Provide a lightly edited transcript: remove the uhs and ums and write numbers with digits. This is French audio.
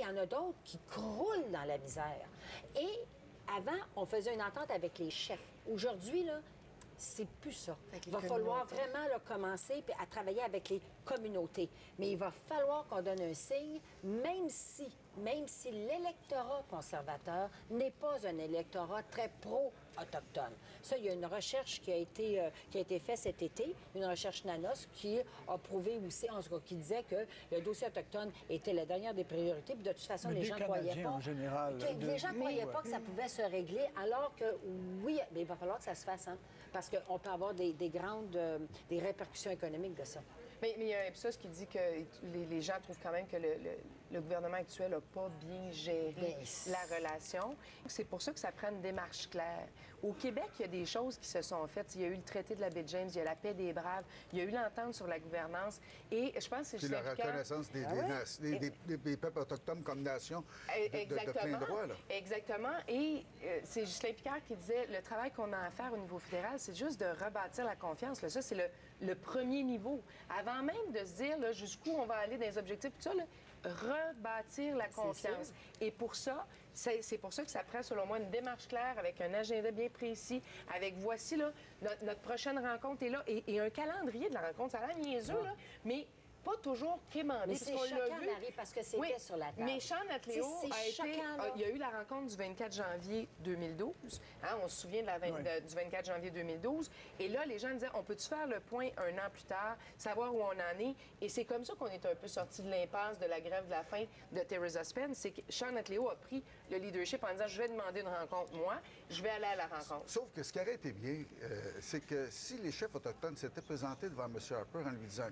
y en a d'autres qui croulent dans la misère. Et avant, on faisait une entente avec les chefs. Aujourd'hui, là, c'est plus ça. Il va falloir vraiment là, commencer à travailler avec les communautés. Mais il va falloir qu'on donne un signe, même si l'électorat conservateur n'est pas un électorat très pro-autochtone. Ça, il y a une recherche qui a été faite cet été, une recherche Nanos, qui a prouvé aussi, en tout cas, qui disait que le dossier autochtone était la dernière des priorités. Puis de toute façon, les gens ne croyaient pas. En général, les gens ne croyaient pas que ça pouvait se régler, alors que oui, mais il va falloir que ça se fasse, hein, parce qu'on peut avoir des répercussions économiques de ça. Mais il y a un Ipsos qui dit que les gens trouvent quand même que le gouvernement actuel n'a pas bien géré la relation. C'est pour ça que ça prend une démarche claire. Au Québec, il y a des choses qui se sont faites. Il y a eu le traité de la baie James, il y a la paix des Braves, il y a eu l'entente sur la gouvernance. Et je pense que c'est la reconnaissance des peuples autochtones comme nation de plein droit. Là. Exactement. Et c'est Ghislain Picard qui disait le travail qu'on a à faire au niveau fédéral, c'est juste de rebâtir la confiance. Là, ça, c'est le premier niveau. Avant même de se dire jusqu'où on va aller dans les objectifs, tout ça, là, rebâtir la confiance. Et pour ça, c'est pour ça que ça prend, selon moi, une démarche claire avec un agenda bien précis, avec voici, là, notre prochaine rencontre est là, et un calendrier de la rencontre. Ça a l'air niaiseux, là, mais pas toujours quémandé. Mais c'est choquant, Marie, parce que c'était sur la table. Mais Sean Atléo il y a eu la rencontre du 24 janvier 2012. Hein, on se souvient du 24 janvier 2012. Et là, les gens disaient, on peut-tu faire le point un an plus tard, savoir où on en est? Et c'est comme ça qu'on est un peu sorti de l'impasse de la grève de la faim de Theresa Spence. C'est que Sean Atléo a pris le leadership en disant, je vais demander une rencontre, moi, je vais aller à la rencontre. Sauf que ce qui aurait été bien, c'est que si les chefs autochtones s'étaient présentés devant M. Harper en lui disant